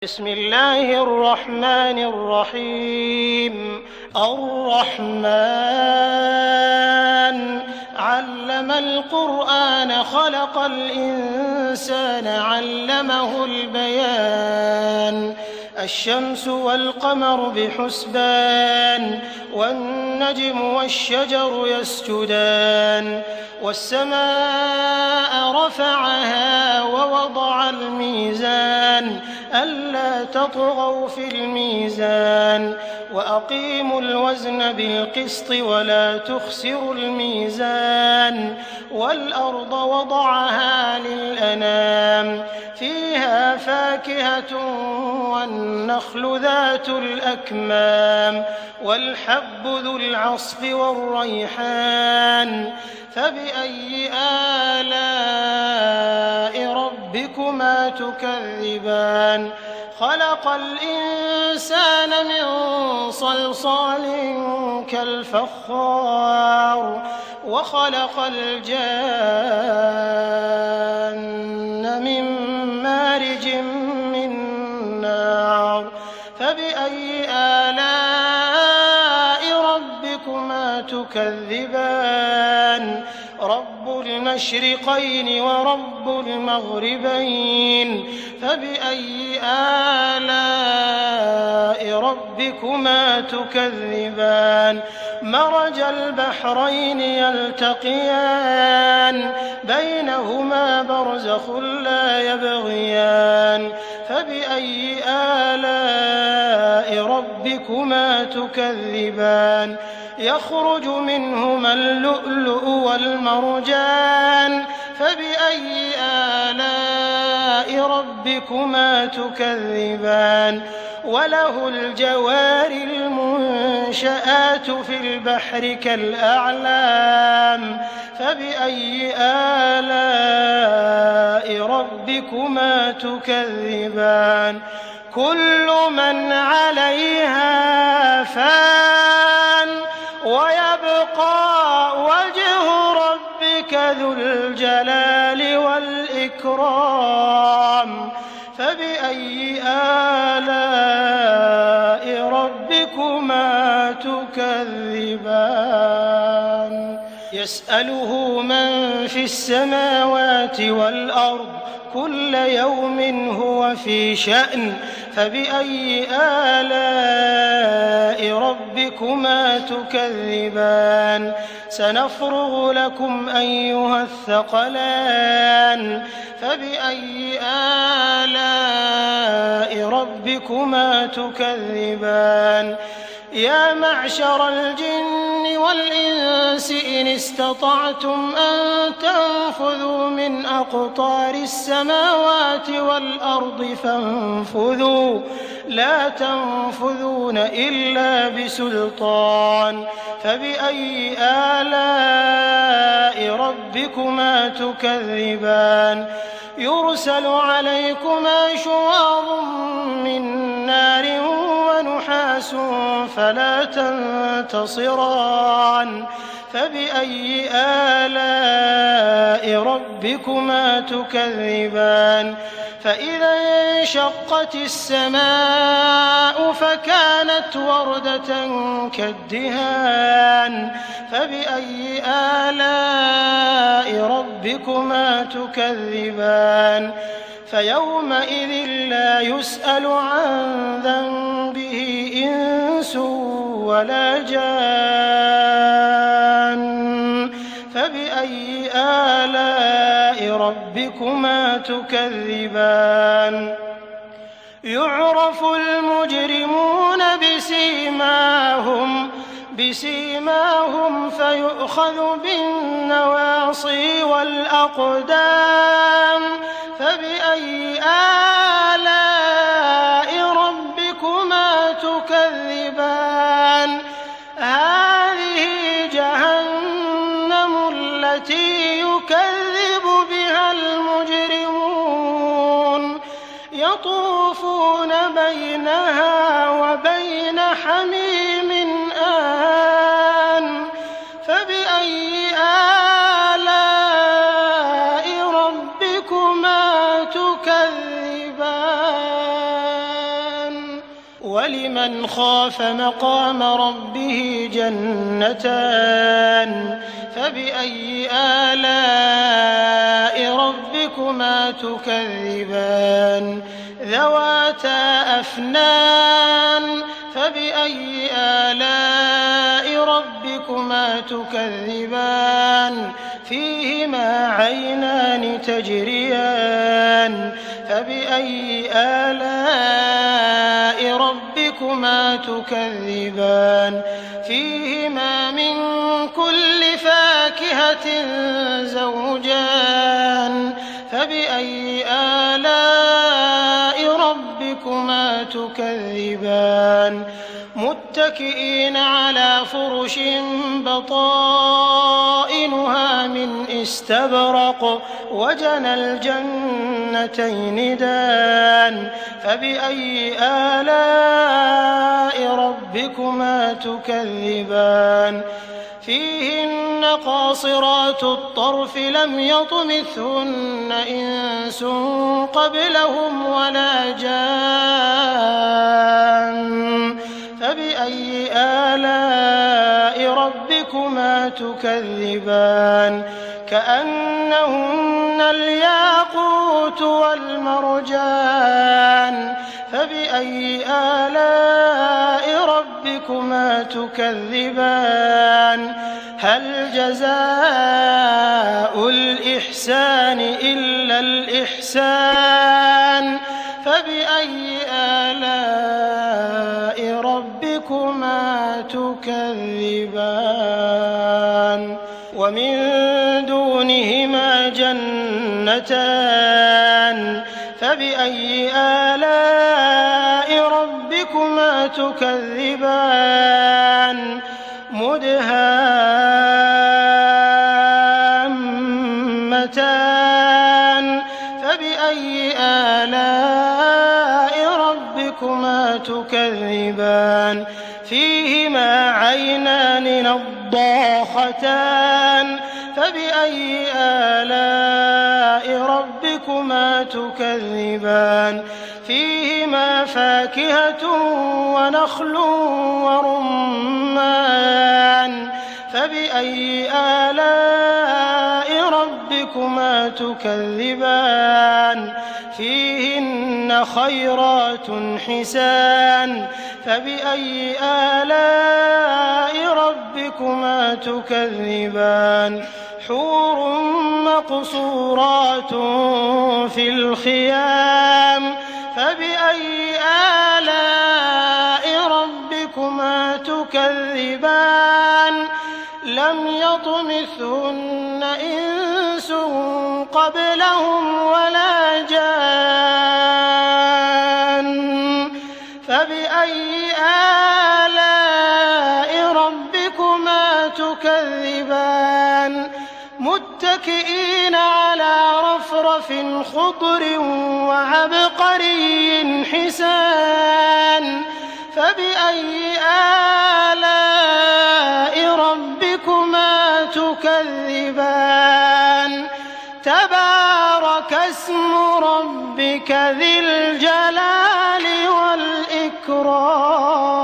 بسم الله الرحمن الرحيم. الرحمن علم القرآن خلق الإنسان علمه البيان. الشمس والقمر بحسبان والنجم والشجر يسجدان والسماء رفعها ووضع الميزان ألا تطغوا في الميزان وأقيموا الوزن بالقسط ولا تخسروا الميزان والأرض وضعها للأنام فيها فاكهة والنخل ذات الأكمام والحب ذو العصف والريحان فبأي آلاء ربكما تكذبان. خلق الإنسان من صلصال كالفخار وخلق الجان من مارج من نار فبأي آلاء ربكما تكذبان. رب المشرقين ورب المغربين فبأي آلاء ربكما تكذبان. مرج البحرين يلتقيان بينهما برزخ لا يبغيان فبأي آلاء ربكما تكذبان. يخرج منهما اللؤلؤ والمرجان فبأي آلاء ربكما تكذبان. وله الجوار المنشآت في البحر كالأعلام فبأي آلاء ربكما تكذبان. كل من عليها فان ويبقى وجه ربك ذو الجلال والإكرام فبأي آلاء ربكما تكذبان. يسأله من في السماوات والأرض كل يوم هو في شأن فبأي آلاء ربكما تكذبان. سنفرغ لكم أيها الثقلان فبأي آلاء ربكما تكذبان. يا معشر الجن والإنس إن استطعتم أن تنفذوا من أقطار السماوات والأرض فانفذوا لا تنفذون إلا بسلطان فبأي آلاء ربكما تكذبان. يرسل عليكما شواظ من نار ونحاس فلا تنتصران فبأي آلاء ربكما تكذبان. فإذا انشقت السماء فكانت وردة كالدهان فبأي آلاء ربكما تكذبان. فيومئذ لا يسأل عن ذنبه إنس ولا جان فبأي آلاء ربكما تكذبان. يعرف المجرمون بسيماهم فيؤخذ بالنواصي والأقدام فبأي آلاء ربكما تكذبان. هذه جهنم التي يكذب بها المجرمون يطوفون بينها وبين حميم آن فبأي آلاء ربكما تكذبان. ولمن خاف مقام ربه جنتان فبأي آلاء ربكما تكذبان ذواتا أفنان فبأي آلاء ربكما تكذبان فيهما عينان تجريان فبأي آلاء ربكما تكذبان فيهما من كل فاكهة زوجان فبأي آلاء ربكما تكذبان متكئين على فرش بطائنها من استبرق وجنى الجنتين دان فبأي آلاء ربكما تكذبان فيهن قاصرات الطرف لم يطمثهن إنس قبلهم ولا جان فبأي آلاء ربكما تكذبان كأنهن الياقوت والمرجان فبأي آلاء ربكما تكذبان هل جزاء الإحسان إلا الإحسان فبأي آلاء ربكما تكذبان ومن دونهما جنتان فبأي آلاء ربكما تكذبان مدهامتان فبأي آلاء ربكما تكذبان فيهما عينان نضاختان فبأي آلاء ربكما تكذبان فيهما فاكهة ونخل ورمان فبأي آلاء ربكما تكذبان فيهن خيرات حسان فبأي آلاء ربكما تكذبان حور مقصورات في الخيام فبأي آلاء ربكما تكذبان لم يطمثهن إنس قبلهم ولا جان فبأي آلاء ربكما تكذبان متكئين على رفرف خضر وعبقري حسان فبأي آلاء ربكما تكذبان تبارك اسم ربك ذي الجلال والإكرام